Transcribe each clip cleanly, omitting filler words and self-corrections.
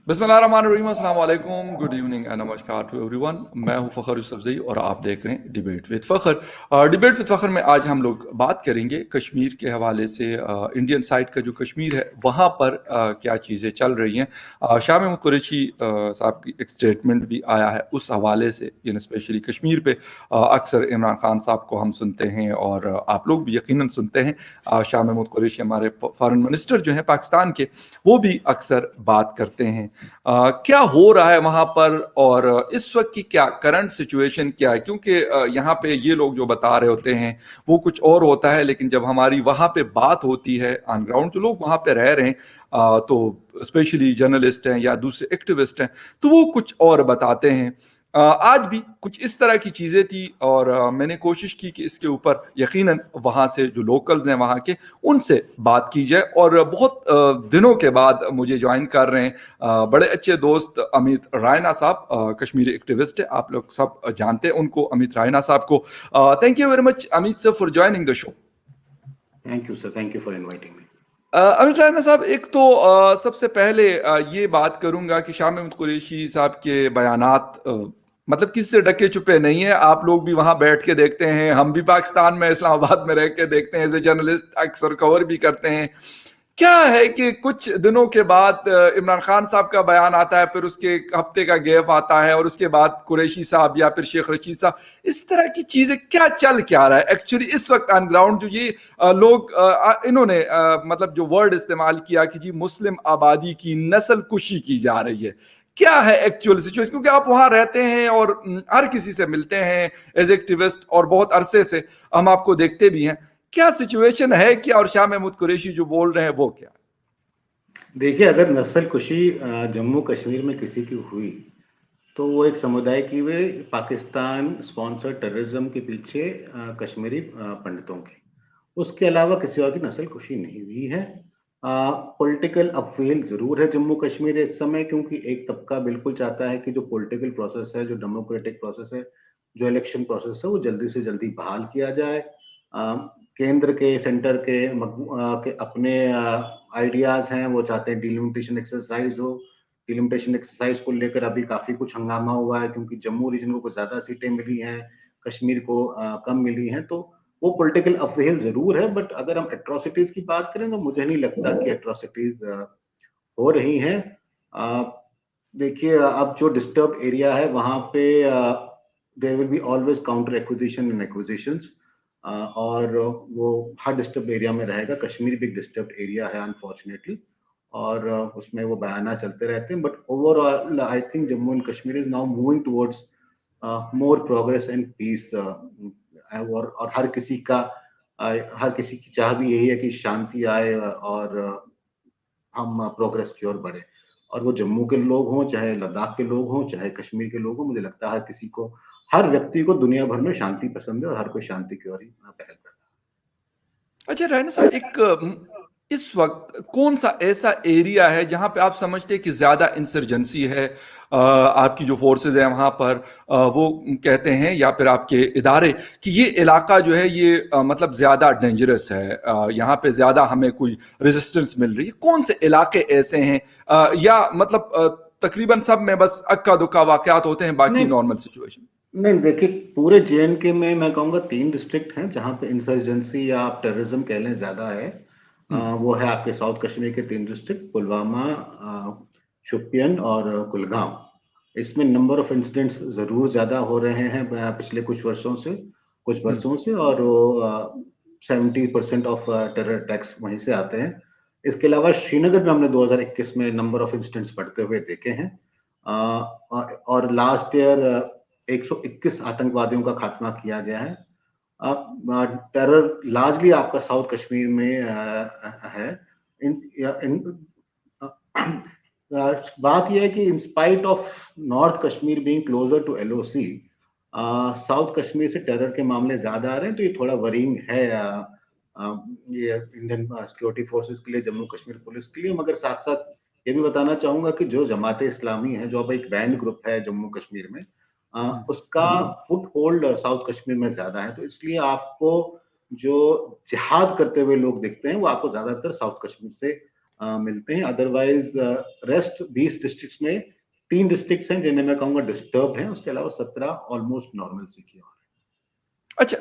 बिस्मिल्लाहिर्रहमानिर्रहीम, अस्सलाम वालेकुम, गुड इवनिंग एंड नमस्कार टू एवरीवन। मैं हूं फ़खर यूसुफजई और आप देख रहे हैं debate with Fakhar. Debate with Fakhar में आज हम लोग बात करेंगे कश्मीर के हवाले से। इंडियन साइड का जो कश्मीर है वहाँ पर क्या चीज़ें चल रही हैं। शाह महमूद कुरैशी साहब की एक स्टेटमेंट भी आया है उस हवाले से, स्पेशली कश्मीर पे अक्सर इमरान खान साहब को हम सुनते हैं और आप लोग भी यकीनन सुनते हैं। शाह महमूद कुरैशी हमारे फॉरेन मिनिस्टर जो हैं पाकिस्तान के, वो भी अक्सर बात करते हैं। क्या हो रहा है वहां पर और इस वक्त की क्या करंट सिचुएशन क्या है, क्योंकि यहाँ पे ये लोग जो बता रहे होते हैं वो कुछ और होता है, लेकिन जब हमारी वहां पे बात होती है ऑन ग्राउंड, जो लोग वहां पे रह रहे हैं, तो स्पेशली जर्नलिस्ट हैं या दूसरे एक्टिविस्ट हैं, तो वो कुछ और बताते हैं। आज भी कुछ इस तरह की चीज़ें थी और मैंने कोशिश की कि इसके ऊपर यकीनन वहाँ से जो लोकल्स हैं वहाँ के, उनसे बात की जाए। और बहुत दिनों के बाद मुझे ज्वाइन कर रहे हैं बड़े अच्छे दोस्त अमित रायना साहब, कश्मीरी एक्टिविस्ट है, आप लोग सब जानते हैं उनको, अमित रायना साहब को। Thank you very much Amit sir for joining the show. Thank you sir, thank you for inviting me. Amit Raina साहब, एक तो सबसे पहले ये बात करूंगा कि शाह महमूद कुरैशी साहब के बयानात मतलब किसी से ढके छुपे नहीं है। आप लोग भी वहां बैठ के देखते हैं, हम भी पाकिस्तान में इस्लामाबाद में रह के देखते हैं, एज ए जर्नलिस्ट अक्सर कवर भी करते हैं। क्या है कि कुछ दिनों के बाद इमरान खान साहब का बयान आता है, फिर उसके एक हफ्ते का गैप आता है और उसके बाद कुरैशी साहब या फिर शेख रशीद साहब, इस तरह की चीजें क्या चल क्या रहा है एक्चुअली इस वक्त ऑन ग्राउंड। जो ये लोग इन्होंने मतलब जो वर्ड इस्तेमाल किया कि जी मुस्लिम आबादी की नस्ल कुशी की जा रही है, क्या है एक्चुअल सिचुएशन? क्योंकि आप वहां रहते हैं और हर किसी से मिलते हैं एज एक्टिविस्ट, और बहुत अरसे से हम आपको देखते भी हैं। क्या सिचुएशन है क्या, और शाह महमूद कुरैशी जो बोल रहे हैं वो क्या? देखिए, अगर नस्ल कुशी जम्मू कश्मीर में किसी की हुई तो वो एक समुदाय की वे पाकिस्तान स्पॉन्सर टेररिज्म के पीछे कश्मीरी पंडितों की। उसके अलावा किसी और की नस्ल कुशी नहीं हुई है। पॉलिटिकल अपफील जरूर है जम्मू कश्मीर इस समय, क्योंकि एक तबका बिल्कुल चाहता है कि जो पॉलिटिकल प्रोसेस है, जो डेमोक्रेटिक प्रोसेस है, जो इलेक्शन प्रोसेस है, वो जल्दी से जल्दी बहाल किया जाए। केंद्र के सेंटर के अपने आइडियाज हैं, वो चाहते हैं डिलिमिटेशन एक्सरसाइज हो। डिलिमिटेशन एक्सरसाइज को लेकर अभी काफी कुछ हंगामा हुआ है, क्योंकि जम्मू रीजन को कुछ ज्यादा सीटें मिली हैं, कश्मीर को कम मिली हैं। तो वो पॉलिटिकल अपहेल जरूर है, बट अगर हम एट्रोसिटीज की बात करें तो मुझे नहीं लगता कि एट्रोसिटीज हो रही हैं। देखिए, अब जो डिस्टर्ब एरिया है वहां पे there will be always counter acquisition and acquisitions, और वो हर डिस्टर्ब एरिया में रहेगा। कश्मीर भी एक डिस्टर्ब एरिया है अनफॉर्चुनेटली, और उसमें वो बयाना चलते रहते हैं। But overall I think Jammu and Kashmir is now moving towards more progress and peace. और हर किसी की चाह भी यही है कि शांति आए और हम प्रोग्रेस की ओर बढ़े। और वो जम्मू के लोग हों, चाहे लद्दाख के लोग हों, चाहे कश्मीर के लोग हों, मुझे लगता है हर व्यक्ति को दुनिया भर में शांति पसंद है और हर कोई शांति की ओर ही पहल करता अच्छा रायना साहब, एक इस वक्त कौन सा ऐसा एरिया है जहां पे आप समझते हैं कि ज्यादा इंसर्जेंसी है? आपकी जो फोर्सेस हैं वहां पर वो कहते हैं या फिर आपके इदारे कि ये इलाका जो है ये मतलब ज्यादा डेंजरस है, यहाँ पे ज्यादा हमें कोई रेजिस्टेंस मिल रही है? कौन से इलाके ऐसे हैं या मतलब तकरीबन सब में बस अक्का दुक्का वाकयात होते हैं, है। बाकी नहीं, नॉर्मल सिचुएशन? नहीं, देखिए, पूरे जेएनके में मैं कहूँगा 3 डिस्ट्रिक्ट हैं जहाँ पे इंसर्जेंसी या आप टेररिज्म कह लें ज़्यादा है। वो है आपके साउथ कश्मीर के 3 डिस्ट्रिक्ट, पुलवामा, शोपियन और कुलगाम। इसमें नंबर ऑफ इंसिडेंट्स ज़रूर ज़्यादा हो रहे हैं पिछले कुछ बरसों से, और वो 70% ऑफ टेरर अटैक्स वहीं से आते हैं। इसके अलावा श्रीनगर में हमने 2021 में नंबर ऑफ इंसिडेंट्स बढ़ते हुए देखे हैं। और लास्ट ईयर 121 आतंकवादियों का खात्मा किया गया है। अब टेरर लार्जली आपका साउथ कश्मीर में है। इन, इन बात यह है कि in spite of north Kashmir being closer to LOC, south Kashmir से टेरर के मामले ज्यादा आ रहे हैं, तो ये थोड़ा वरीइंग है ये इंडियन सिक्योरिटी फोर्सेस के लिए, जम्मू कश्मीर पुलिस के लिए। मगर साथ साथ ये भी बताना चाहूंगा कि जो जमात इस्लामी है, जो अब एक बैंड ग्रुप है जम्मू कश्मीर में, उसका फुट होल्ड साउथ कश्मीर में ज्यादा है। तो इसलिए आपको जो जिहाद करते हुए लोग दिखते हैं वो आपको ज्यादातर साउथ कश्मीर से मिलते हैं। अदरवाइज रेस्ट 20 डिस्ट्रिक्ट्स में 3 डिस्ट्रिक्ट्स हैं जिन्हें मैं कहूँगा डिस्टर्ब हैं, उसके अलावा 17 ऑलमोस्ट नॉर्मल की ओर। अच्छा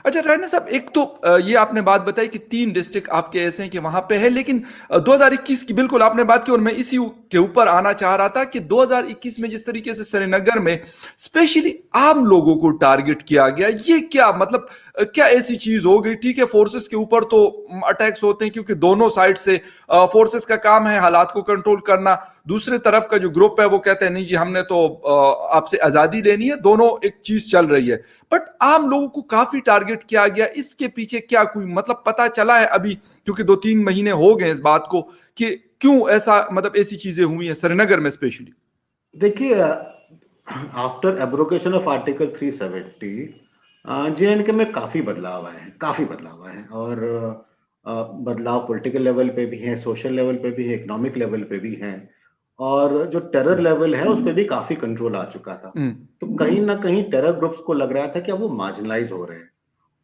अच्छा रायना साहब, एक तो ये आपने बात बताई कि 3 डिस्ट्रिक्ट आपके ऐसे हैं कि वहां पे है, लेकिन 2021 की बिल्कुल आपने बात की और मैं इसी के ऊपर आना चाह रहा था कि 2021 में जिस तरीके से श्रीनगर में स्पेशली आम लोगों को टारगेट किया गया, ये क्या मतलब क्या ऐसी चीज हो गई? ठीक है, फोर्सेस के ऊपर तो अटैक्स होते हैं क्योंकि दोनों साइड से फोर्सेस का काम है हालात को कंट्रोल करना, दूसरे तरफ का जो ग्रुप है वो कहते हैं नहीं जी हमने तो आपसे आजादी लेनी है, दोनों एक चीज चल रही है। बट आम लोगों को काफी टारगेट किया गया, इसके पीछे क्या कोई मतलब पता चला है अभी, क्योंकि 2-3 महीने हो गए इस बात को, कि क्यों ऐसा मतलब ऐसी चीजें हुई हैं श्रीनगर में स्पेशली? देखिए, after abrogation of article 370 J&K में काफी बदलाव आए हैं, काफी बदलाव आए हैं। और बदलाव पॉलिटिकल लेवल पे भी हैं, सोशल लेवल पे भी है, इकोनॉमिक लेवल पे भी हैं, और जो टेरर लेवल है उस पे भी काफी कंट्रोल आ चुका था। तो कहीं ना कहीं टेरर ग्रुप्स को लग रहा था कि अब वो मार्जिनलाइज हो रहे हैं,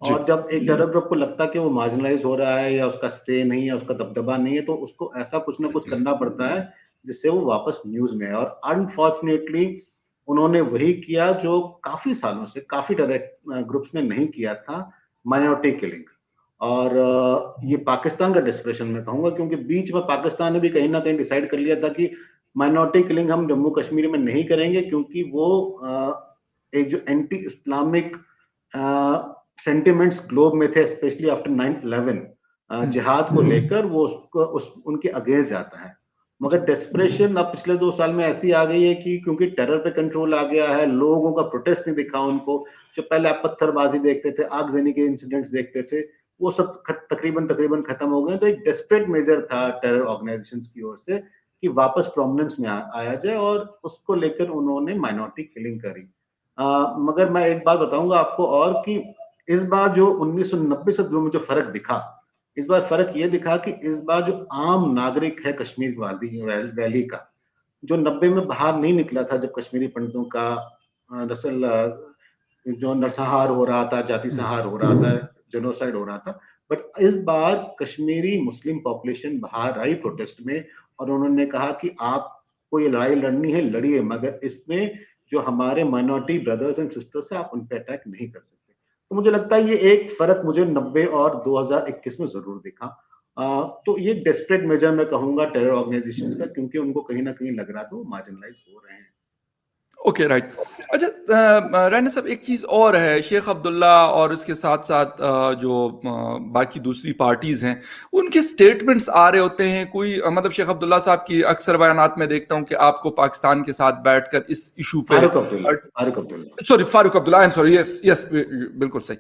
जी। और जब एक टेरर ग्रुप को लगता है कि वो मार्जिनलाइज हो रहा है या उसका स्टे नहीं है, उसका दबदबा नहीं है, तो उसको ऐसा कुछ ना कुछ करना पड़ता है जिससे वो वापस न्यूज में आए। और अनफॉर्चुनेटली उन्होंने वही किया जो काफी सालों से काफी टेरर ग्रुप्स ने नहीं किया था, माइनॉरिटी किलिंग। और ये पाकिस्तान का डेस्परेशन मैं कहूंगा, क्योंकि बीच में पाकिस्तान ने भी कहीं ना कहीं डिसाइड कर लिया था कि माइनॉरिटी किलिंग हम जम्मू कश्मीर में नहीं करेंगे, क्योंकि वो एक जो एंटी इस्लामिक सेंटिमेंट्स ग्लोब में थे, स्पेशली आफ्टर 9/11 जिहाद को लेकर, वो उसको उनके अगेंस्ट जाता है। मगर डेस्परेशन अब पिछले 2 साल में ऐसी आ गई है कि क्योंकि टेरर पे कंट्रोल आ गया है, लोगों का प्रोटेस्ट नहीं दिखा उनको। जो पहले आप पत्थरबाजी देखते थे, आगजनी के इंसिडेंट्स देखते थे, वो सब तकरीबन तकरीबन खत्म हो गए। तो एक डेस्परेट मेजर था टेरर ऑर्गेनाइजेशंस की ओर से कि वापस प्रोमिनेंस में आया जाए, और उसको लेकर उन्होंने माइनॉरिटी किलिंग करी। मगर मैं एक बात बताऊंगा आपको और, कि इस बार जो 1990 से जो फर्क दिखा, इस बार फर्क ये दिखा कि इस बार जो आम नागरिक है कश्मीर वादी वैली का, जो 90 में बाहर नहीं निकला था जब कश्मीरी पंडितों का दरअसल जो नरसंहार हो रहा था, जाति संहार हो रहा था, जेनोसाइड हो रहा था। बट इस बार कश्मीरी मुस्लिम पॉपुलेशन बाहर आई प्रोटेस्ट में, और उन्होंने कहा कि आपको ये लड़ाई लड़नी है, लड़िए, मगर इसमें जो हमारे माइनॉरिटी ब्रदर्स एंड सिस्टर्स है, आप उन पे अटैक नहीं कर सकते। तो मुझे लगता है ये एक फर्क मुझे 90 और 2021 में जरूर दिखा। तो ये डेस्परेट मेजर मैं कहूंगा टेरर ऑर्गेनाइजेशंस का, क्योंकि उनको कहीं ना कहीं लग रहा था वो मार्जिनलाइज हो रहे हैं। Okay right. अच्छा रायना साहब, एक चीज़ और है, शेख अब्दुल्ला और उसके साथ साथ जो बाकी दूसरी पार्टीज़ हैं, उनके स्टेटमेंट्स आ रहे होते हैं। कोई मतलब शेख अब्दुल्ला साहब की अक्सर बयानात में देखता हूँ कि आपको पाकिस्तान के साथ बैठकर इस इशू पे, Farooq Abdullah. Sorry Farooq Abdullah, I am sorry, yes yes बिल्कुल सही।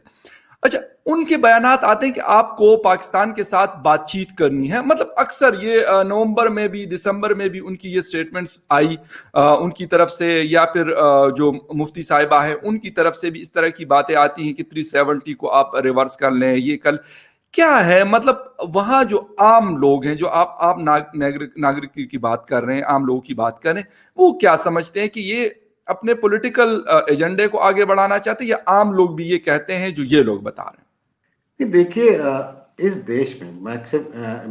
अच्छा, उनके बयानात आते हैं कि आपको पाकिस्तान के साथ बातचीत करनी है, मतलब अक्सर ये नवंबर में भी दिसंबर में भी उनकी ये स्टेटमेंट्स आई उनकी तरफ से, या फिर जो मुफ्ती साहिबा है उनकी तरफ से भी इस तरह की बातें आती हैं कि 370 को आप रिवर्स कर लें, ये कल क्या है मतलब वहां जो आम लोग हैं, जो आप नागरिक की बात कर रहे हैं, आम लोगों की बात कर रहे हैं, वो क्या समझते हैं कि ये अपने पॉलिटिकल एजेंडे को आगे बढ़ाना चाहते हैं, या आम लोग भी ये कहते हैं जो ये लोग बता रहे कि देखिए, इस देश में मैं अक्सर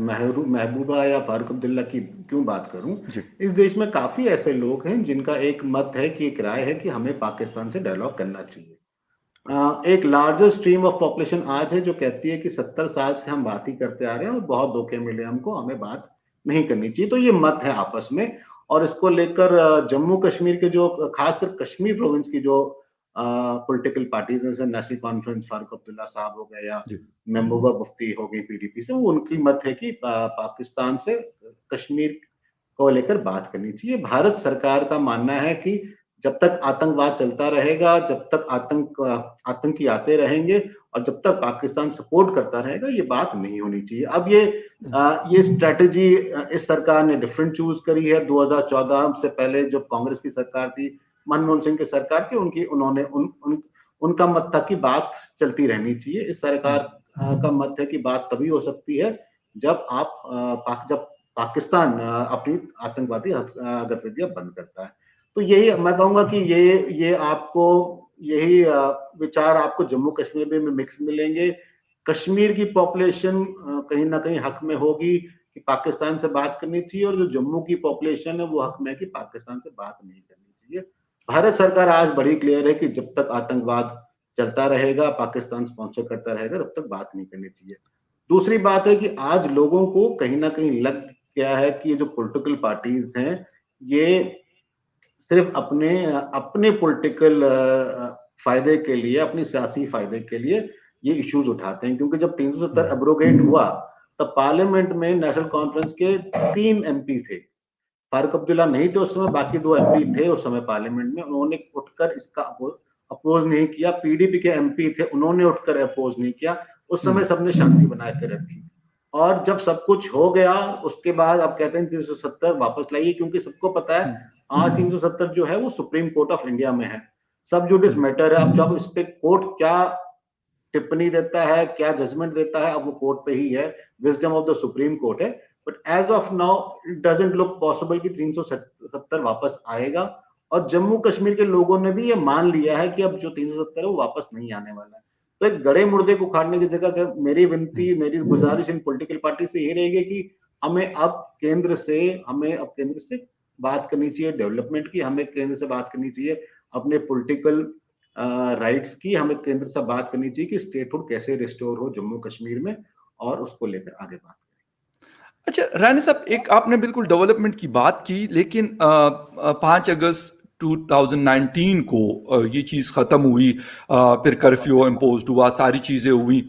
महबूबा या फारूक अब्दुल्ला की क्यों बात करूं, हैं जी? इस देश में काफी ऐसे लोग हैं जिनका एक मत है, कि एक राय है कि हमें पाकिस्तान से डायलॉग करना चाहिए। एक लार्जर स्ट्रीम ऑफ पॉपुलेशन आज है जो कहती है कि 70 साल से हम बात ही करते आ रहे हैं और बहुत धोखे मिले हमको, हमें बात नहीं करनी चाहिए। तो ये मत है आपस में, और इसको लेकर जम्मू कश्मीर के जो खासकर कश्मीर प्रोविंस की जो पॉलिटिकल पार्टीज, जैसे नेशनल कॉन्फ्रेंस, फारूक अब्दुल्ला साहब हो गए, या जी। महबूबा मुफ्ती हो गई पीडीपी से, वो उनकी मत है कि पाकिस्तान से कश्मीर को लेकर बात करनी चाहिए। भारत सरकार का मानना है कि जब तक आतंकवाद चलता रहेगा, जब तक आतंकी आते रहेंगे, और जब तक पाकिस्तान सपोर्ट करता रहेगा, ये बात नहीं होनी चाहिए। अब ये स्ट्रेटेजी इस सरकार ने डिफरेंट चूज करी है। 2014 से पहले जब कांग्रेस की सरकार थी, मनमोहन सिंह की सरकार थी, उनका मत था कि बात चलती रहनी चाहिए। इस सरकार का मत है कि बात तभी हो सकती है जब जब पाकिस्तान अपनी आतंकवादी गतिविधियां बंद करता है। तो यही मैं कहूंगा कि ये आपको यही विचार आपको जम्मू कश्मीर में मिक्स मिलेंगे। कश्मीर की पॉपुलेशन कहीं ना कहीं हक में होगी कि पाकिस्तान से बात करनी चाहिए, और जो जम्मू की पॉपुलेशन है वो हक में है कि पाकिस्तान से बात नहीं करनी चाहिए। भारत सरकार आज बड़ी क्लियर है कि जब तक आतंकवाद चलता रहेगा, पाकिस्तान स्पॉन्सर करता रहेगा, तब तक बात नहीं करनी चाहिए। दूसरी बात है कि आज लोगों को कहीं न कहीं लग गया है कि ये जो पॉलिटिकल पार्टीज़ हैं, ये सिर्फ अपने पॉलिटिकल फायदे के लिए, अपनी सियासी फायदे के लिए ये इश्यूज उठाते हैं, क्योंकि जब 370 एब्रोगेट हुआ तब पार्लियामेंट में नेशनल कॉन्फ्रेंस के 3 एमपी थे। फारूक अब्दुल्ला नहीं थे उस समय, बाकी 2 एमपी थे उस समय पार्लियामेंट में। उन्होंने उठकर इसका अपोज नहीं किया। पीडीपी के एमपी थे, उन्होंने उठकर अपोज नहीं किया। उस समय सबने शांति बना के रखी, और जब सब कुछ हो गया उसके बाद अब कहते हैं 370 वापस लाइए, क्योंकि सबको पता है आज 370 जो है वो सुप्रीम कोर्ट ऑफ इंडिया में है, सब जुडिस मैटर है। अब जब इस पे कोर्ट क्या टिप्पणी देता है, क्या जजमेंट देता है, अब वो कोर्ट पे ही है, wisdom of the supreme court है। But as of now it doesn't look possible कि 370 वापस आएगा, और जम्मू कश्मीर के लोगों ने भी ये मान लिया है कि अब जो 370 है वो वापस नहीं आने वाला है। तो एक गड़े मुर्दे को उखाड़ने की जगह अगर मेरी विनती, मेरी गुजारिश इन पॉलिटिकल पार्टी से ये रहेगी कि हमें केंद्र से बात करनी चाहिए डेवलपमेंट की, हमें केंद्र से बात करनी चाहिए अपने पॉलिटिकल राइट्स की, हमें केंद्र से बात करनी चाहिए कि स्टेटहुड कैसे रिस्टोर हो जम्मू कश्मीर में, और उसको लेकर आगे बात करें। अच्छा राना साहब, एक आपने बिल्कुल डेवलपमेंट की बात की, लेकिन 5 अगस्त 2019 को ये चीज़ ख़त्म हुई, फिर कर्फ्यू इम्पोज हुआ, सारी चीज़ें हुई।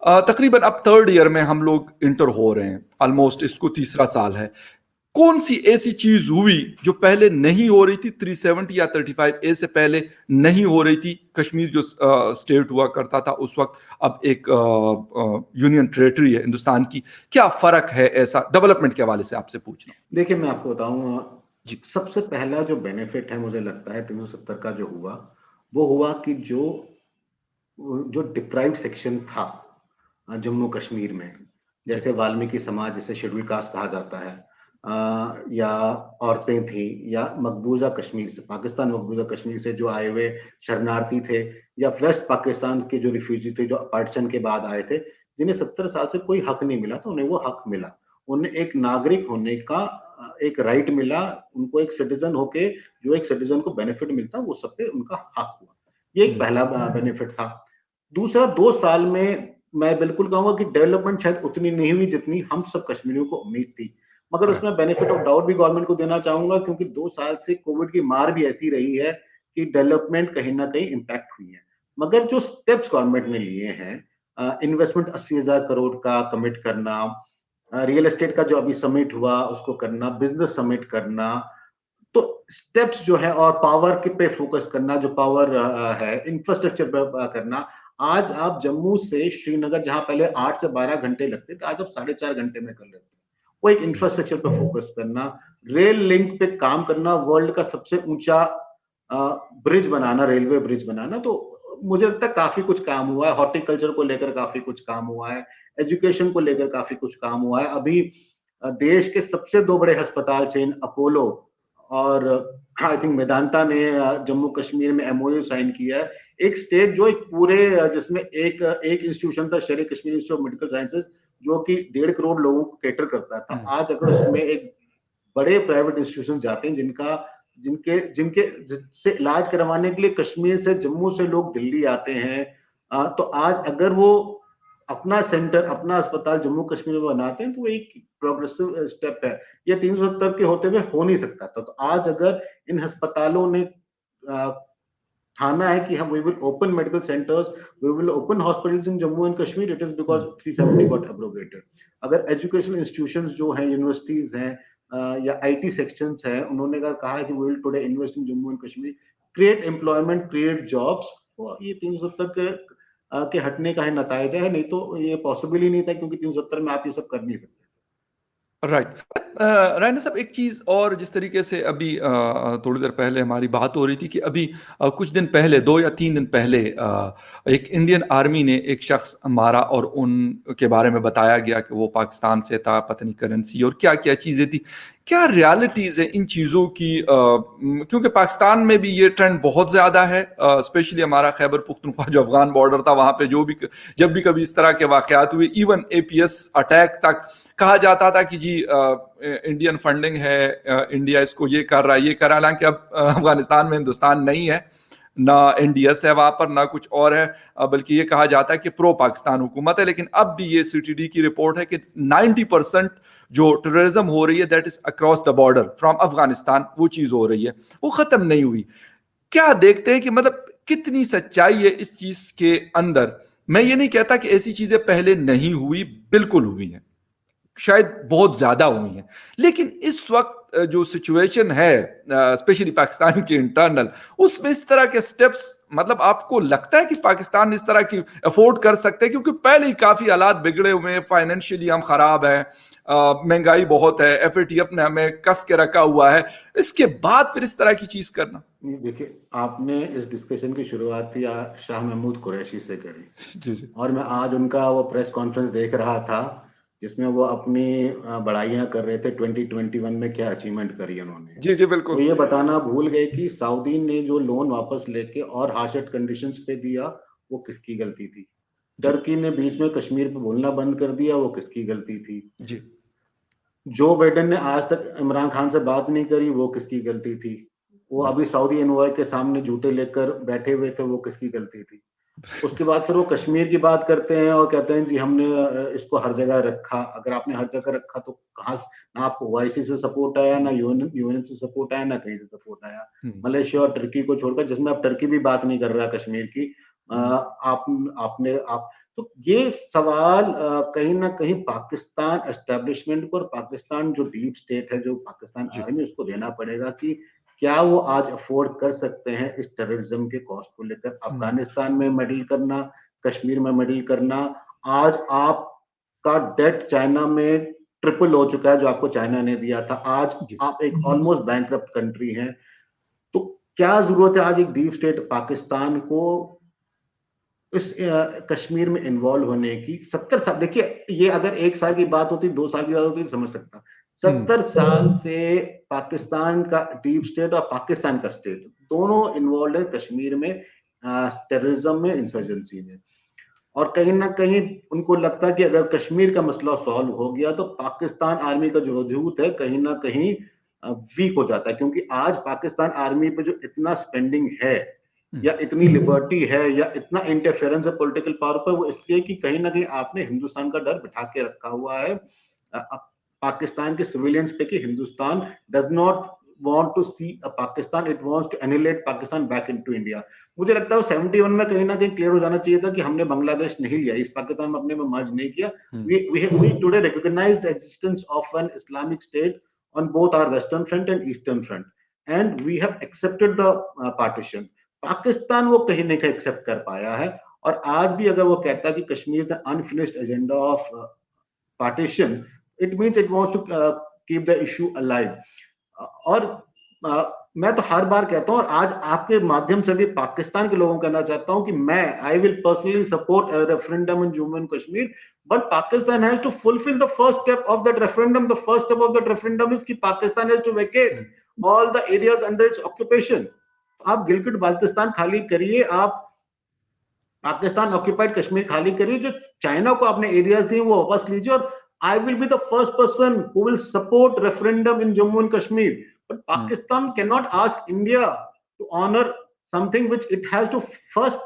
तकरीबन अब 3rd ईयर में हम लोग इंटर हो रहे हैं, ऑलमोस्ट इसको 3रा साल है। कौन सी ऐसी चीज हुई जो पहले नहीं हो रही थी, 370 या 35A से पहले नहीं हो रही थी? कश्मीर जो स्टेट हुआ करता था उस वक्त, अब एक यूनियन टेरिटरी है हिंदुस्तान की। क्या फर्क है ऐसा डेवलपमेंट के हवाले से आपसे पूछना? देखिए मैं आपको बताऊं, जी। सबसे पहला जो बेनिफिट है मुझे लगता है 370 का जो हुआ, वो हुआ कि जो जो डिप्राइव्ड सेक्शन था जम्मू कश्मीर में, जैसे वाल्मीकि समाज, जिसे शेड्यूल कास्ट कहा जाता है, या औरतें थी, या मकबूजा कश्मीर से, पाकिस्तान मकबूजा कश्मीर से जो आए हुए शरणार्थी थे, या वेस्ट पाकिस्तान के जो रिफ्यूजी थे जो पार्टीशन के बाद आए थे, जिन्हें 70 साल से कोई हक नहीं मिला, तो उन्हें वो हक मिला। उन्हें एक नागरिक होने का एक राइट मिला, उनको एक सिटीजन होके जो एक सिटीजन को बेनिफिट मिलता, वो सब पे उनका हक हुआ। ये एक पहला बेनिफिट था। दूसरा, 2 साल में मैं बिल्कुल कहूंगा कि डेवलपमेंट शायद उतनी नहीं हुई जितनी हम सब कश्मीरियों को उम्मीद थी, मगर उसमें बेनिफिट ऑफ डाउट भी गवर्नमेंट को देना चाहूंगा, क्योंकि 2 साल से कोविड की मार भी ऐसी रही है कि डेवलपमेंट कहीं ना कहीं इम्पैक्ट हुई है। मगर जो स्टेप्स गवर्नमेंट ने लिए हैं, इन्वेस्टमेंट 80,000 करोड़ का कमिट करना, रियल एस्टेट का जो अभी समिट हुआ उसको करना, बिजनेस समिट करना, तो स्टेप्स जो है, और पावर के पे फोकस करना, जो पावर है इंफ्रास्ट्रक्चर पे करना। आज आप जम्मू से श्रीनगर, जहां पहले 8 से 12 घंटे लगते थे, आज आप 4.5 घंटे में कर लेते हैं। वो एक इंफ्रास्ट्रक्चर पे फोकस करना, रेल लिंक पे काम करना, वर्ल्ड का सबसे ऊंचा ब्रिज बनाना, रेलवे ब्रिज बनाना। तो मुझे लगता है काफी कुछ काम हुआ है। हॉर्टिकल्चर को लेकर काफी कुछ काम हुआ है, एजुकेशन को लेकर काफी कुछ काम हुआ है। अभी देश के सबसे 2 बड़े अस्पताल चेन अपोलो और आई थिंक मेदांता ने जम्मू कश्मीर में एमओयू साइन किया है। एक स्टेट जो एक पूरे जिसमें एक इंस्टीट्यूशन था, शेर Kashmir institute of medical sciences, जो कि 1.5 करोड़ लोगों को कैटर करता था। आज अगर उसमें एक बड़े प्राइवेट इंस्टीट्यूशन जाते हैं, जिनसे इलाज करवाने के लिए कश्मीर से, जम्मू से लोग दिल्ली आते हैं, तो आज अगर वो अपना सेंटर, अपना अस्पताल जम्मू कश्मीर में बनाते हैं, तो एक प्रोग्रेसिव स्टेप है। ये 370 के होते हुए हो नहीं सकता था। तो आज अगर इन अस्पतालों ने ठाना है कि हम we will open medical centres, we will open hospitals in Jammu and Kashmir, it is because 370 got abrogated. अगर एजुकेशनल इंस्टीट्यूशंस जो हैं, यूनिवर्सिटीज हैं, या आईटी सेक्शंस हैं, उन्होंने अगर कहा है कि we will today invest in Jammu and Kashmir, create employment, create jobs, तो ये 370 के हटने का है नतीजा है। नहीं तो ये पॉसिबल ही नहीं था, क्योंकि 370 में आप ये सब कर नहीं सकते। राइट। रायना साहब, एक चीज़ और, जिस तरीके से अभी थोड़ी देर पहले हमारी बात हो रही थी कि अभी कुछ दिन पहले, 2 या 3 दिन पहले, एक इंडियन आर्मी ने एक शख्स मारा और उनके बारे में बताया गया कि वो पाकिस्तान से था, पता नहीं करेंसी और क्या क्या चीज़ें थी। क्या रियलिटीज है इन चीज़ों की? क्योंकि पाकिस्तान में भी ये ट्रेंड बहुत ज़्यादा है, स्पेशली हमारा खैबर पुख्तनख्वा जो अफगान बॉर्डर था वहाँ पे जब भी कभी इस तरह के वाक़यात हुए, इवन एपीएस अटैक तक कहा जाता था कि जी इंडियन फंडिंग है, इंडिया इसको ये कर रहा है ये कर रहा है। हालांकि अब अफगानिस्तान में हिंदुस्तान नहीं है, ना एनडीएस है वहां पर, ना कुछ और है, बल्कि ये कहा जाता है कि प्रो पाकिस्तान हुकूमत है। लेकिन अब भी ये सीटीडी की रिपोर्ट है कि 90% जो टेररिज्म हो रही है that is across the border from Afghanistan, वो चीज हो रही है, वो खत्म नहीं हुई। क्या देखते हैं कि मतलब कितनी सच्चाई है इस चीज के अंदर? मैं ये नहीं कहता कि ऐसी चीजें पहले नहीं हुई, बिल्कुल हुई हैं, शायद बहुत ज्यादा हुई हैं, लेकिन इस वक्त जो सिचुएशन है स्पेशली पाकिस्तान की इंटरनल, उसमें इस तरह के स्टेप्स, मतलब आपको लगता है कि पाकिस्तान इस तरह की अफोर्ड कर सकते हैं? क्योंकि पहले ही काफी हालात बिगड़े हुए हैं, फाइनेंशियली हम खराब हैं, महंगाई बहुत है, एफएटीएफ ने हमें कस के रखा हुआ है, इसके बाद फिर इस तरह की चीज करना। देखिए, आपने इस डिस्कशन की शुरुआत ही शाह महमूद कुरैशी से करी, जी जी और मैं आज उनका वो प्रेस कॉन्फ्रेंस देख रहा था जिसमें वो अपनी बड़ाइयां कर रहे थे 2021 में क्या अचीवमेंट करी उन्होंने। जी जी वो बिल्कुल। ये बताना भूल गए कि सऊदी ने जो लोन वापस लेके और हार्शेस्ट कंडीशंस पे दिया, वो किसकी गलती थी। जी टर्की ने बीच में कश्मीर पे बोलना बंद कर दिया, वो किसकी गलती थी। जी जो बाइडेन ने आज तक इमरान खान से बात नहीं करी, वो किसकी गलती थी। वो अभी सऊदी एनवॉय के सामने जूते लेकर बैठे हुए थे, वो किसकी गलती थी। उसके बाद फिर वो कश्मीर की बात करते हैं और कहते हैं जी हमने इसको हर जगह रखा। अगर आपने हर जगह रखा तो कहाँ ना आपको ओआईसी से सपोर्ट आया, ना यूएन से सपोर्ट आया, ना कहीं से सपोर्ट आया। हम्म, मलेशिया और टर्की को छोड़कर, जिसमें अब टर्की भी बात नहीं कर रहा कश्मीर की। आप तो ये सवाल कहीं ना कहीं पाकिस्तान एस्टेब्लिशमेंट को और पाकिस्तान जो डीप स्टेट है, जो पाकिस्तान जी आर्मी, उसको देना पड़ेगा कि क्या वो आज अफोर्ड कर सकते हैं इस टेररिज्म के कॉस्ट को लेकर। हम्म, अफगानिस्तान में मेडल करना, कश्मीर में मेडल करना। आज आपका डेट चाइना में ट्रिपल हो चुका है जो आपको चाइना ने दिया था। आज जी आप एक ऑलमोस्ट बैंकरप्ट कंट्री हैं। तो क्या जरूरत है आज एक डीप स्टेट पाकिस्तान को इस कश्मीर में इन्वॉल्व होने की? 70 साल, देखिए ये अगर 1 साल की बात होती, 2 साल की बात होती, तो समझ सकता। हम्म, 70 साल से पाकिस्तान का डीप स्टेट और पाकिस्तान का स्टेट दोनों इन्वॉल्व है कश्मीर में, टेररिज्म में, इंसर्जेंसी में। और कहीं ना कहीं उनको लगता है कि अगर कश्मीर का मसला सॉल्व हो गया तो पाकिस्तान आर्मी का जो वजूद है कहीं ना कहीं वीक हो जाता है। क्योंकि आज पाकिस्तान आर्मी पे जो इतना स्पेंडिंग है, हम्म, या इतनी लिबर्टी है, या इतना इंटरफेरेंस है पॉलिटिकल पावर पर, वो इसलिए कि कहीं ना कहीं आपने हिंदुस्तान का डर बिठा के रखा हुआ है पाकिस्तान के सिविलियंस पे, कि Hindustan does not want to see a Pakistan, it wants to annihilate Pakistan back into India. मुझे लगता है 71 में कहीं ना कहीं क्लियर हो जाना चाहिए था कि हमने बांग्लादेश नहीं लिया, इस पाकिस्तान में अपने में मर्ज नहीं किया। हम्म, we today recognize the existence of an Islamic state on both our western front and eastern front, and we have accepted the partition. Pakistan वो कहीं नहीं एक्सेप्ट कर पाया है। और आज भी अगर वो कहता है कि Kashmir is unfinished agenda of partition, it means it wants to keep the issue alive. और मैं तो हर बार कहता हूं, और आज आपके माध्यम से भी पाकिस्तान के लोगों को कहना चाहता हूं कि मैं I will personally support referendum in Jammu and Kashmir, but Pakistan has to fulfil the first step of that referendum. The first step of that referendum is कि Pakistan has to vacate all the areas under its occupation. आप गिलगिट बाल्टिस्तान खाली करिए, आप Pakistan occupied Kashmir खाली करिए, जो China को आपने एरियाज दिए वो वापस लीजिए, और I will be the first person who will support referendum in Jammu and Kashmir. But hmm, Pakistan can not ask India to honour something which it has to first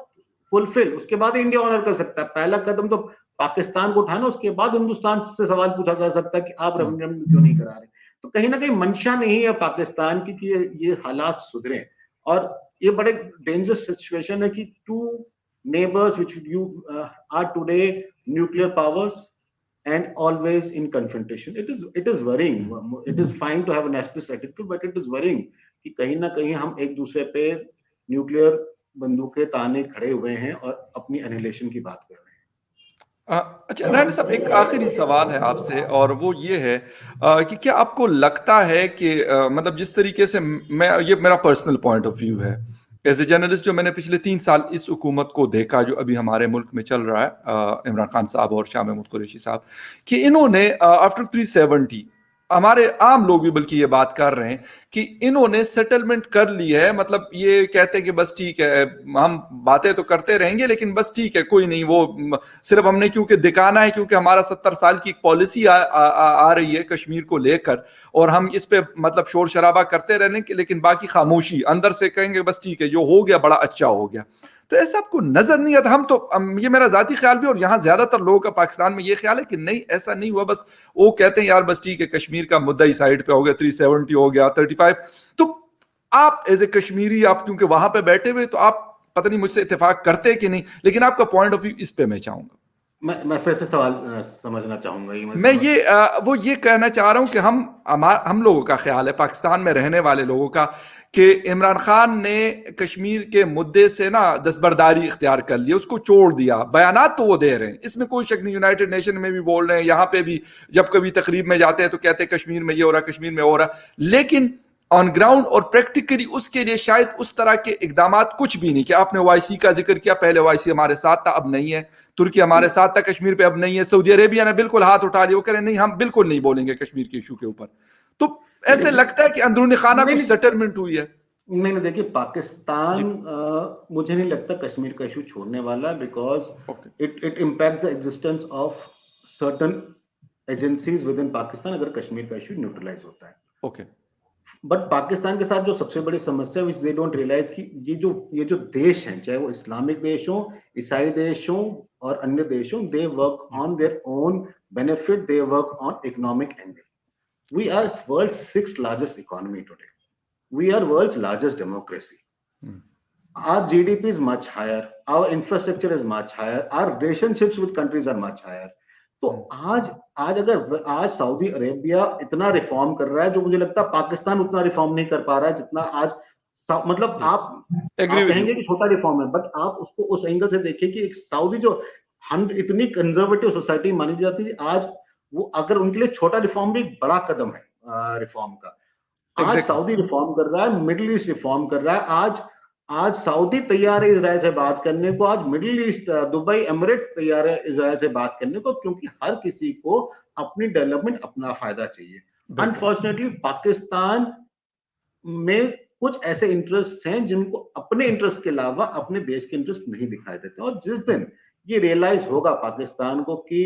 fulfil, उसके बाद इंडिया ऑनर कर सकता है। पहला कदम तो पाकिस्तान को उठाना, उसके बाद हिंदुस्तान से सवाल पूछा जा सकता है कि आप रेफरेंडम क्यों नहीं करा रहे। तो कहीं ना कहीं मंशा नहीं है पाकिस्तान की कि ये हालात सुधरे। और ये बड़े डेंजरस सिचुएशन है कि to neighbors which you are today nuclear powers and always in confrontation, it is worrying. It is fine to have a nationalist attitude, but it is worrying कि कहीं ना कहीं हम एक दूसरे पे न्यूक्लियर बंदूकें ताने खड़े हुए हैं और अपनी एनिहिलेशन की बात कर रहे हैं। अच्छा नारायण साहब, एक आखिरी सवाल है आपसे, और वो ये है कि क्या आपको लगता है कि मतलब जिस तरीके से मैं, ये मेरा पर्सनल पॉइंट ऑफ व्यू है एज ए जर्नलिस्ट, जो मैंने पिछले 3 साल इस हुकूमत को देखा जो अभी हमारे मुल्क में चल रहा है, इमरान खान साहब और शाह महमूद कुरैशी साहब, कि इन्होंने आफ्टर 370 हमारे आम लोग भी बल्कि ये बात कर रहे हैं कि इन्होंने सेटलमेंट कर ली है, मतलब ये कहते हैं कि बस ठीक है, हम बातें तो करते रहेंगे लेकिन बस ठीक है, कोई नहीं, वो सिर्फ हमने क्योंकि दिखाना है, क्योंकि हमारा 70 साल की एक पॉलिसी आ रही है कश्मीर को लेकर, और हम इस पे मतलब शोर शराबा करते रहने के, लेकिन बाकी खामोशी, अंदर से कहेंगे बस ठीक है, जो हो गया बड़ा अच्छा हो गया। तो ऐसा आपको नजर नहीं आता? हम तो ये मेरा जाती ख्याल भी, और यहाँ ज्यादातर लोगों का पाकिस्तान में ये ख्याल है कि नहीं, ऐसा नहीं हुआ, बस वो कहते हैं यार बस ठीक है, कश्मीर का मुद्दा ही साइड पे हो गया, 370 हो गया, 35। तो आप एज ए कश्मीरी, आप क्योंकि वहां पे बैठे हुए, तो आप पता नहीं मुझसे इत्तेफाक करते कि नहीं, लेकिन आपका पॉइंट ऑफ व्यू इस पे मैं चाहूंगा। मैं फिर से सवाल समझना चाहूंगा, ये मैं मैं समझ। ये वो ये कहना चाह रहा हूं कि हम लोगों का ख्याल है, पाकिस्तान में रहने वाले लोगों का, कि इमरान खान ने कश्मीर के मुद्दे से ना दस्तबरदारी इख्तियार कर ली, उसको छोड़ दिया। बयानात तो वो दे रहे हैं, इसमें कोई शक नहीं, यूनाइटेड नेशन में भी बोल रहे हैं, यहाँ पे भी जब कभी तकरीब में जाते हैं तो कहते हैं कश्मीर में ये हो रहा, कश्मीर में हो रहा, लेकिन ऑन ग्राउंड और प्रैक्टिकली उसके लिए शायद उस तरह के इकदाम कुछ भी नहीं। कि आपने ओआईसी का जिक्र किया, पहले ओआईसी हमारे साथ था, अब नहीं है। तुर्की हमारे साथ था कश्मीर पे, अब नहीं है। सऊदी अरेबिया ने बिल्कुल हाथ उठा लिया, वो कह रहे नहीं, हम बिल्कुल नहीं बोलेंगे कश्मीर के इशू के ऊपर। तो ऐसे लगता है कि अंदरूनी खाना नहीं कुछ नहीं सेटलमेंट हुई है। नहीं नहीं, देखिए पाकिस्तान, जी। मुझे नहीं लगता कश्मीर का इशू छोड़ने वाला, because okay. It impact the existence of certain agencies with in Pakistan अगर कश्मीर का इशू न्यूट्रलाइज होता है। ओके। बट पाकिस्तान के साथ जो सबसे बड़ी समस्या विच दे डोंट रियलाइज कि ये जो देश हैं, चाहे वो इस्लामिक देश हो, ईसाई देश हो और अन्य देश हो, दे वर्क जी। On their own benefit, they work on economic angle. We are world six largest economy today, we are world's largest democracy. Hmm. Our GDP is much higher, our infrastructure is much higher, our relationships with countries are much higher. तो आज आज अगर आज Saudi Arabia इतना reform कर रहा है, जो मुझे लगता है पाकिस्तान उतना रिफॉर्म नहीं कर पा रहा है जितना आज मतलब यस, एग्री आप विद यू। कहेंगे कि छोटा रिफॉर्म है, बट आप उसको उस एंगल से देखिए कि एक सऊदी जो इतनी कंजर्वेटिव सोसाइटी मानी जाती है, आज वो अगर उनके लिए छोटा रिफॉर्म भी एक बड़ा कदम है रिफॉर्म का। आज एग्जैक्टली। सऊदी रिफॉर्म कर रहा है, मिडिल ईस्ट रिफॉर्म कर रहा है। आज आज सऊदी तैयार है इजराइल से बात करने को, आज मिडिल ईस्ट दुबई एमिरेट्स तैयार है इजराइल से बात करने को, क्योंकि हर किसी को अपनी डेवलपमेंट, अपना फायदा चाहिए। बिल्कुल। अनफॉर्चुनेटली पाकिस्तान में कुछ ऐसे इंटरेस्ट हैं जिनको अपने इंटरेस्ट के अलावा अपने देश के इंटरेस्ट नहीं दिखाई देते, और जिस दिन ये रियलाइज होगा पाकिस्तान को कि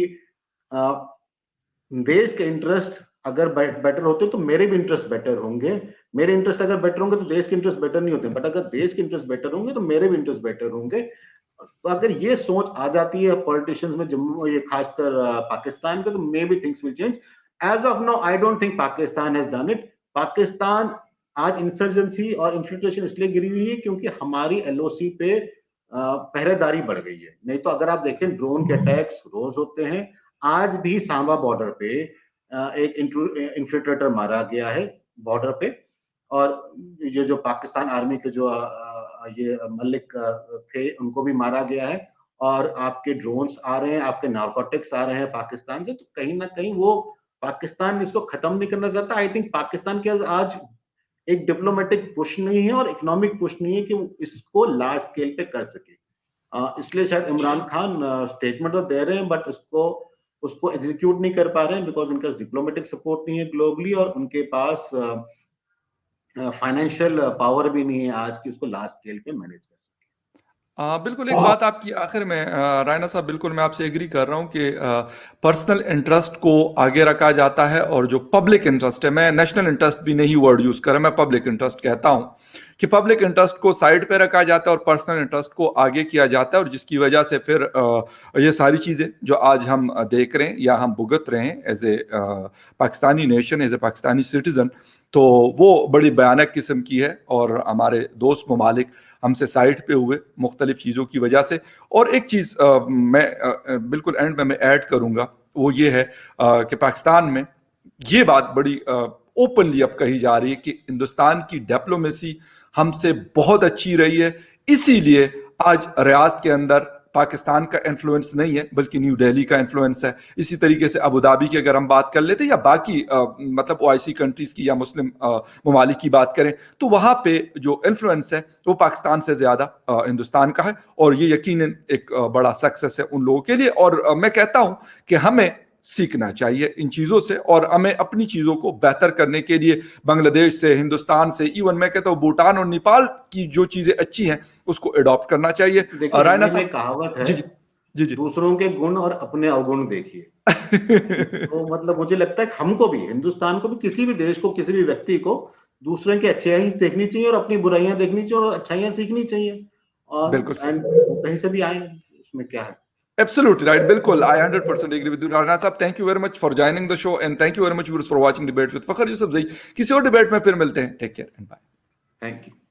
देश के इंटरेस्ट अगर बेटर होते तो मेरे भी इंटरेस्ट बेटर होंगे, मेरे इंटरेस्ट अगर बेटर होंगे तो देश के इंटरेस्ट बेटर नहीं होते, बट अगर देश के इंटरेस्ट बेटर होंगे तो मेरे भी इंटरेस्ट बेटर होंगे। तो अगर ये सोच आ जाती है पॉलिटिशियंस में, जम्मू, ये खासकर पाकिस्तान के, तो maybe things will change. As of now I don't think Pakistan has done it. Pakistan आज इंसर्जेंसी और इन्फिल्ट्रेशन इसलिए गिरी हुई है क्योंकि हमारी एलओसी पे पहरेदारी बढ़ गई है। नहीं तो अगर आप देखें, ड्रोन के अटैक्स रोज होते हैं। आज भी सांबा बॉर्डर पे एक इन्फिल्ट्रेटर मारा गया है बॉर्डर पे, और ये जो पाकिस्तान आर्मी के जो ये मलिक थे, उनको भी मारा गया है। और आपके ड्रोन्स आ रहे हैं, आपके नारकोटिक्स आ रहे हैं पाकिस्तान से, तो कहीं ना कहीं वो पाकिस्तान इसको खत्म नहीं करना चाहता। आई थिंक पाकिस्तान के आज एक डिप्लोमेटिक पुश नहीं है और इकोनॉमिक पुश नहीं है कि वो इसको लार्ज स्केल पे कर सके। इसलिए शायद इमरान खान स्टेटमेंट तो दे रहे हैं, बट उसको उसको एग्जीक्यूट नहीं कर पा रहे हैं, बिकॉज उनका डिप्लोमेटिक सपोर्ट नहीं है ग्लोबली, और उनके पास फाइनेंशियल पावर भी नहीं है आज की उसको लार्ज स्केल पे मैनेज कर सके। बिल्कुल, एक बात आपकी आखिर में रायना साहब, बिल्कुल मैं आपसे एग्री कर रहा हूं कि पर्सनल इंटरेस्ट को आगे रखा जाता है, और जो पब्लिक इंटरेस्ट है, मैं नेशनल इंटरेस्ट भी नहीं वर्ड यूज कर रहा, मैं पब्लिक इंटरेस्ट कहता हूं, कि पब्लिक इंटरेस्ट को साइड पे रखा जाता है और पर्सनल इंटरेस्ट को आगे किया जाता है, और जिसकी वजह से फिर ये सारी चीज़ें जो आज हम देख रहे हैं या हम भुगत रहे हैं as a Pakistani nation, as a Pakistani citizen, तो वो बड़ी भयानक किस्म की है। और हमारे दोस्त ममालिक हमसे साइड पे हुए मुख्तलिफ चीज़ों की वजह से। और एक चीज़ मैं बिल्कुल एंड में मैं ऐड करूँगा, वो ये है कि पाकिस्तान में ये बात बड़ी ओपनली अब कही जा रही है कि हिंदुस्तान की डिप्लोमेसी हमसे बहुत अच्छी रही है, इसीलिए आज रियासत के अंदर पाकिस्तान का इन्फ्लुएंस नहीं है बल्कि न्यू दिल्ली का इन्फ्लुएंस है। इसी तरीके से अबू धाबी की अगर हम बात कर लेते या बाकी मतलब ओआईसी कंट्रीज की या मुस्लिम ममालिक की बात करें, तो वहां पे जो इन्फ्लुएंस है वो पाकिस्तान से ज्यादा हिंदुस्तान का है, और ये यकीनन एक बड़ा सक्सेस है उन लोगों के लिए। और मैं कहता हूं कि हमें सीखना चाहिए इन चीज़ों से, और हमें अपनी चीज़ों को बेहतर करने के लिए बांग्लादेश से, हिंदुस्तान से, इवन मैं कहता हूँ भूटान और नेपाल की जो चीज़ें अच्छी हैं उसको अडॉप्ट करना चाहिए। देखिए, रायना हिंदी में साहब। कहावत जी है, जी जी जी। दूसरों के गुण और अपने अवगुण देखिए। तो मतलब मुझे लगता है कि हमको भी, हिंदुस्तान को भी, किसी भी देश को, किसी भी व्यक्ति को दूसरों की अच्छाई देखनी चाहिए और अपनी बुराइयां देखनी चाहिए और अच्छाइयां सीखनी चाहिए। और बिल्कुल सही। एंड कहीं से भी आए, उसमें क्या है। Absolutely right. Bilkul. I 100% agree with you. Rana साहब, thank you very much for joining the show and thank you very much viewers for watching Debate with Fakhar Yusufzai. किसी और डिबेट में फिर मिलते हैं. Take care and bye. Thank you.